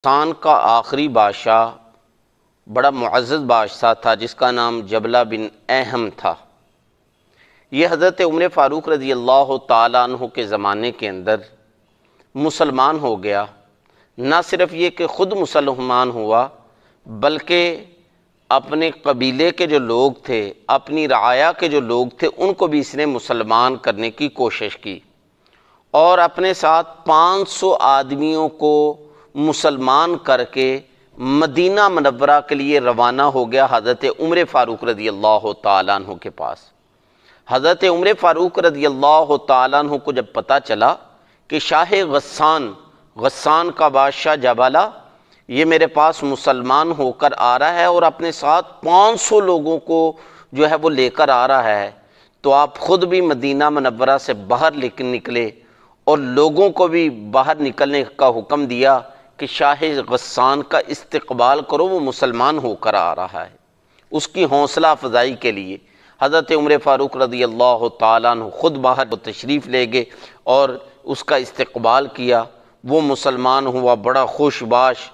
خراسان کا آخری بادشاہ بڑا معزز بادشاہ تھا جس کا نام جبلہ بن اہم تھا۔ یہ حضرت عمر فاروق رضی اللہ تعالیٰ عنہ کے زمانے کے اندر مسلمان ہو گیا۔ نہ صرف یہ کہ خود مسلمان ہوا بلکہ اپنے قبیلے کے جو لوگ تھے، اپنی رعایا کے جو لوگ تھے، ان کو بھی اس نے مسلمان کرنے کی کوشش کی اور اپنے ساتھ 500 آدمیوں کو مسلمان کر کے مدینہ منورہ کے لیے روانہ ہو گیا حضرت عمر فاروق رضی اللہ تعالیٰ عنہ کے پاس۔ حضرت عمر فاروق رضی اللہ تعالیٰ عنہ کو جب پتہ چلا کہ شاہ غسان کا بادشاہ جبلہ یہ میرے پاس مسلمان ہو کر آ رہا ہے اور اپنے ساتھ 500 لوگوں کو جو ہے وہ لے کر آ رہا ہے، تو آپ خود بھی مدینہ منورہ سے باہر نکلے اور لوگوں کو بھی باہر نکلنے کا حکم دیا کہ شاہ غسان کا استقبال کرو، وہ مسلمان ہو کر آ رہا ہے۔ اس کی حوصلہ افزائی کے لیے حضرت عمر فاروق رضی اللہ تعالیٰ عنہ خود باہر تشریف لے گئے اور اس کا استقبال کیا۔ وہ مسلمان ہوا، بڑا خوش باش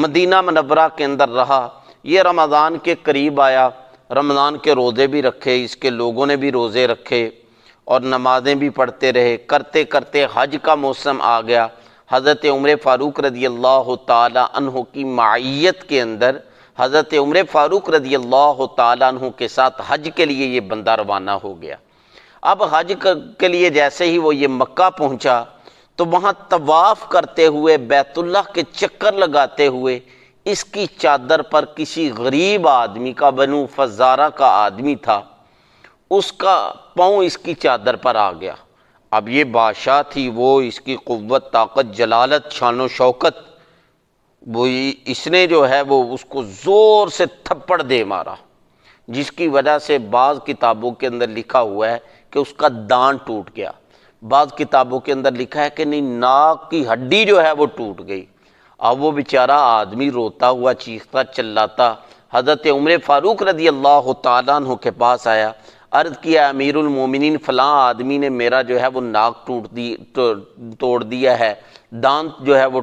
مدینہ منورہ کے اندر رہا۔ یہ رمضان کے قریب آیا، رمضان کے روزے بھی رکھے، اس کے لوگوں نے بھی روزے رکھے اور نمازیں بھی پڑھتے رہے۔ کرتے کرتے حج کا موسم آ گیا۔ حضرت عمر فاروق رضی اللہ تعالیٰ عنہ کی معیت کے اندر حضرت عمر فاروق رضی اللہ تعالیٰ عنہ کے ساتھ حج کے لیے یہ بندہ روانہ ہو گیا۔ اب حج کے لیے جیسے ہی وہ یہ مکہ پہنچا تو وہاں طواف کرتے ہوئے، بیت اللہ کے چکر لگاتے ہوئے، اس کی چادر پر کسی غریب آدمی کا، بنو فزارہ کا آدمی تھا، اس کا پاؤں اس کی چادر پر آ گیا۔ اب یہ بادشاہ تھی، وہ اس کی قوت، طاقت، جلالت، شان و شوکت، وہ اس نے جو ہے وہ اس کو زور سے تھپڑ دے مارا، جس کی وجہ سے بعض کتابوں کے اندر لکھا ہوا ہے کہ اس کا دان ٹوٹ گیا، بعض کتابوں کے اندر لکھا ہے کہ نہیں، ناک کی ہڈی جو ہے وہ ٹوٹ گئی۔ اب وہ بیچارہ آدمی روتا ہوا، چیختا چلاتا حضرت عمر فاروق رضی اللہ تعالیٰ عنہ کے پاس آیا، عرض کیا امیر المومنین فلاں آدمی نے میرا جو ہے وہ ناک توڑ دیا ہے، دانت جو ہے وہ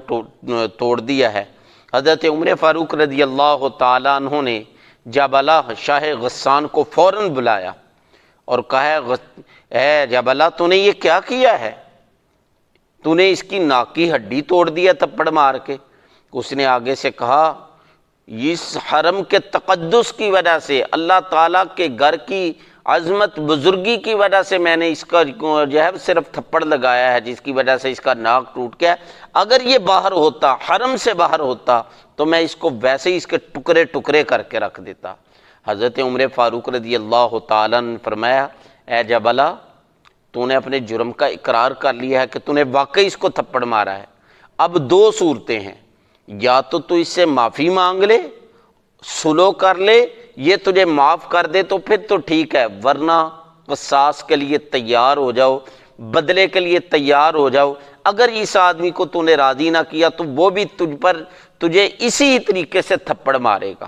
توڑ دیا ہے۔ حضرت عمر فاروق رضی اللہ تعالیٰ عنہ نے جبلہ شاہ غسان کو فوراً بلایا اور کہا، اے جبلہ تو نے یہ کیا کیا ہے؟ تو نے اس کی ناک کی ہڈی توڑ دیا تھپڑ مار کے۔ اس نے آگے سے کہا، اس حرم کے تقدس کی وجہ سے، اللہ تعالیٰ کے گھر کی عظمت بزرگی کی وجہ سے میں نے اس کا جو ہے صرف تھپڑ لگایا ہے، جس کی وجہ سے اس کا ناک ٹوٹ گیا۔ اگر یہ باہر ہوتا، حرم سے باہر ہوتا، تو میں اس کو ویسے ہی اس کے ٹکڑے ٹکڑے کر کے رکھ دیتا۔ حضرت عمر فاروق رضی اللہ تعالیٰ نے فرمایا، اے جبلہ، تو نے اپنے جرم کا اقرار کر لیا ہے کہ تو نے واقعی اس کو تھپڑ مارا ہے۔ اب دو صورتیں ہیں، یا تو اس سے معافی مانگ لے، صلح کر لے، یہ تجھے معاف کر دے تو پھر تو ٹھیک ہے، ورنہ قصاص کے لیے تیار ہو جاؤ، بدلے کے لیے تیار ہو جاؤ۔ اگر اس آدمی کو تو نے راضی نہ کیا تو وہ بھی تجھے اسی طریقے سے تھپڑ مارے گا۔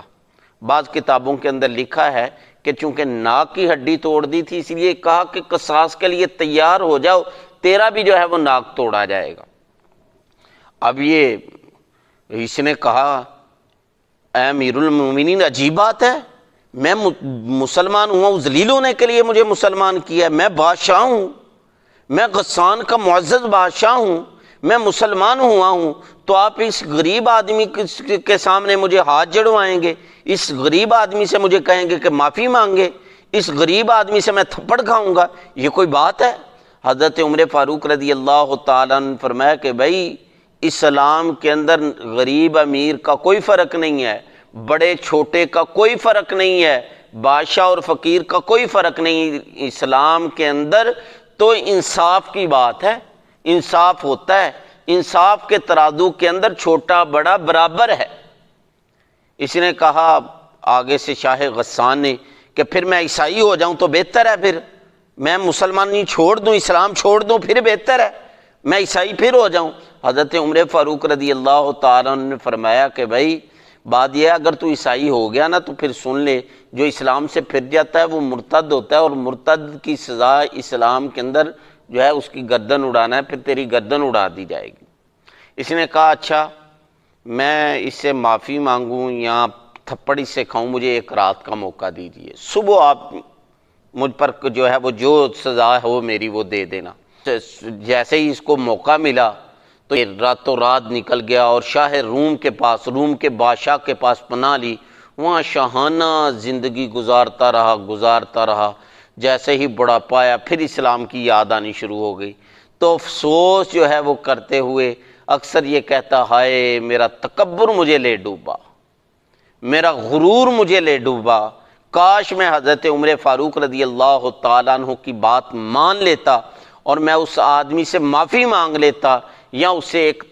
بعض کتابوں کے اندر لکھا ہے کہ چونکہ ناک کی ہڈی توڑ دی تھی، اس لیے کہا کہ قصاص کے لیے تیار ہو جاؤ، تیرا بھی جو ہے وہ ناک توڑا جائے گا۔ اب یہ اس نے کہا، اے امیر المومنین، عجیب بات ہے، میں مسلمان ہوا ہوں، ذلیل ہونے کے لیے مجھے مسلمان کیا ہے، میں بادشاہ ہوں، میں غسان کا معزز بادشاہ ہوں، میں مسلمان ہوا ہوں، تو آپ اس غریب آدمی کے سامنے مجھے ہاتھ جڑوائیں گے، اس غریب آدمی سے مجھے کہیں گے کہ معافی مانگے، اس غریب آدمی سے میں تھپڑ کھاؤں گا، یہ کوئی بات ہے؟ حضرت عمر فاروق رضی اللہ تعالیٰ نے فرمایا کہ بھائی، اسلام کے اندر غریب امیر کا کوئی فرق نہیں ہے، بڑے چھوٹے کا کوئی فرق نہیں ہے، بادشاہ اور فقیر کا کوئی فرق نہیں۔ اسلام کے اندر تو انصاف کی بات ہے، انصاف ہوتا ہے، انصاف کے ترازو کے اندر چھوٹا بڑا برابر ہے۔ اس نے کہا آگے سے شاہ غسان نے کہ پھر میں عیسائی ہو جاؤں تو بہتر ہے، پھر میں مسلمانی چھوڑ دوں، اسلام چھوڑ دوں، پھر بہتر ہے، میں عیسائی پھر ہو جاؤں۔ حضرت عمر فاروق رضی اللہ تعالیٰ نے فرمایا کہ بھائی بات یہ ہے، اگر تو عیسائی ہو گیا نا تو پھر سن لے، جو اسلام سے پھر جاتا ہے وہ مرتد ہوتا ہے، اور مرتد کی سزا اسلام کے اندر جو ہے اس کی گردن اڑانا ہے، پھر تیری گردن اڑا دی جائے گی۔ اس نے کہا اچھا میں اس سے معافی مانگوں یا تھپڑ اس سے کھاؤں، مجھے ایک رات کا موقع دیجیے، صبح آپ مجھ پر جو ہے وہ جو سزا ہے وہ میری وہ دے دینا۔ جیسے ہی اس کو موقع ملا تو یہ راتوں رات نکل گیا اور شاہ روم کے پاس، روم کے بادشاہ کے پاس پناہ لی، وہاں شاہانہ زندگی گزارتا رہا۔ جیسے ہی بڑھاپا آیا پھر اسلام کی یاد آنی شروع ہو گئی، تو افسوس جو ہے وہ کرتے ہوئے اکثر یہ کہتا، ہائے میرا تکبر مجھے لے ڈوبا، میرا غرور مجھے لے ڈوبا، کاش میں حضرت عمر فاروق رضی اللہ تعالیٰ عنہ کی بات مان لیتا اور میں اس آدمی سے معافی مانگ لیتا یا اسے ایک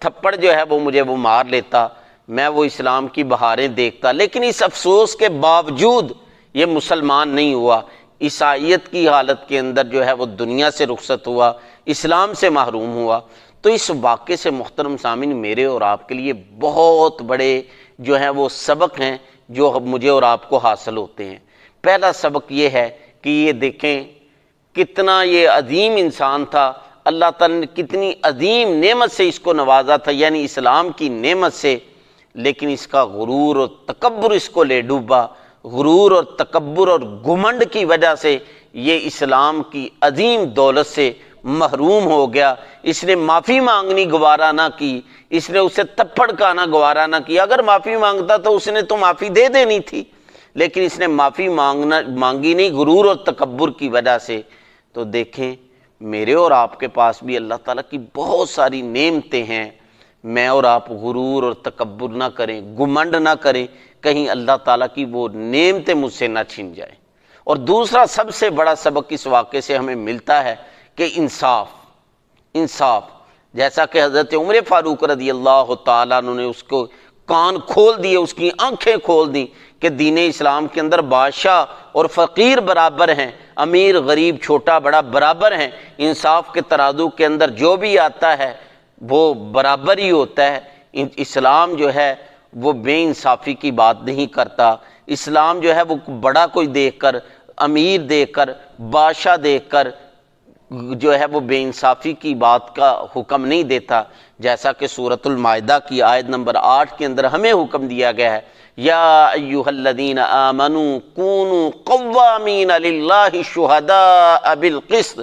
تھپڑ جو ہے وہ مجھے وہ مار لیتا، میں وہ اسلام کی بہاریں دیکھتا۔ لیکن اس افسوس کے باوجود یہ مسلمان نہیں ہوا، عیسائیت کی حالت کے اندر جو ہے وہ دنیا سے رخصت ہوا، اسلام سے محروم ہوا۔ تو اس واقعے سے محترم سامعین میرے اور آپ کے لیے بہت بڑے جو ہیں وہ سبق ہیں جو مجھے اور آپ کو حاصل ہوتے ہیں۔ پہلا سبق یہ ہے کہ یہ دیکھیں کتنا یہ عظیم انسان تھا، اللہ تعالیٰ نے کتنی عظیم نعمت سے اس کو نوازا تھا، یعنی اسلام کی نعمت سے، لیکن اس کا غرور اور تکبر اس کو لے ڈوبا۔ غرور اور تکبر اور گھمنڈ کی وجہ سے یہ اسلام کی عظیم دولت سے محروم ہو گیا۔ اس نے معافی مانگنی گوارا نہ کی، اس نے اسے تھپڑ کھانا گوارا نہ کیا۔ اگر معافی مانگتا تو اس نے تو معافی دے دینی تھی، لیکن اس نے معافی مانگی نہیں غرور اور تکبر کی وجہ سے۔ تو دیکھیں میرے اور آپ کے پاس بھی اللہ تعالیٰ کی بہت ساری نعمتیں ہیں، میں اور آپ غرور اور تکبر نہ کریں، گھمنڈ نہ کریں، کہیں اللہ تعالیٰ کی وہ نعمتیں مجھ سے نہ چھن جائیں۔ اور دوسرا سب سے بڑا سبق اس واقعے سے ہمیں ملتا ہے کہ انصاف، جیسا کہ حضرت عمر فاروق رضی اللہ تعالیٰ عنہ نے اس کو کان کھول دیے، اس کی آنکھیں کھول دیں کہ دین اسلام کے اندر بادشاہ اور فقیر برابر ہیں، امیر غریب چھوٹا بڑا برابر ہیں، انصاف کے ترازو کے اندر جو بھی آتا ہے وہ برابر ہی ہوتا ہے۔ اسلام جو ہے وہ بے انصافی کی بات نہیں کرتا، اسلام جو ہے وہ بڑا کوئی دیکھ کر، امیر دیکھ کر، بادشاہ دیکھ کر جو ہے وہ بے انصافی کی بات کا حکم نہیں دیتا، جیسا کہ سورۃ المائدہ کی آیت نمبر 8 کے اندر ہمیں حکم دیا گیا ہے، یا ایھا الذین آمنوا کونوا قوامین للہ شہداء بالقسط،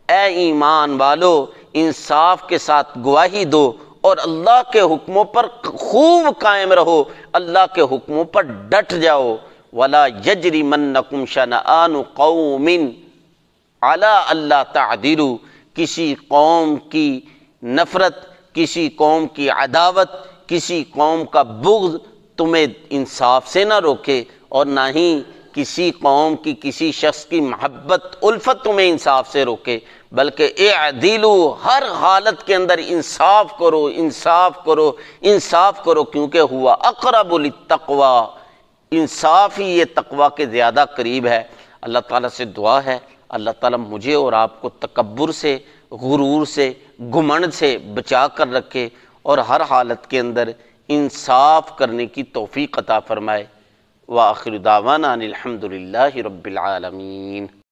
اے ایمان والو انصاف کے ساتھ گواہی دو اور اللہ کے حکموں پر خوب قائم رہو، اللہ کے حکموں پر ڈٹ جاؤ۔ ولا یجرمنکم شنآن قوم علی اللہ تعدلوا، کسی قوم کی نفرت، کسی قوم کی عداوت، کسی قوم کا بغض تمہیں انصاف سے نہ روکے، اور نہ ہی کسی قوم کی کسی شخص کی محبت الفت تمہیں انصاف سے روکے، بلکہ اعدلوا، ہر حالت کے اندر انصاف کرو، انصاف کرو، انصاف کرو، کیونکہ ہوا اقرب للتقوی، انصاف ہی یہ تقوی کے زیادہ قریب ہے۔ اللہ تعالیٰ سے دعا ہے اللہ تعالیٰ مجھے اور آپ کو تکبر سے، غرور سے، گھمنڈ سے بچا کر رکھے اور ہر حالت کے اندر انصاف کرنے کی توفیق عطا فرمائے۔ وآخر دعوانا ان الحمد للہ رب العالمین۔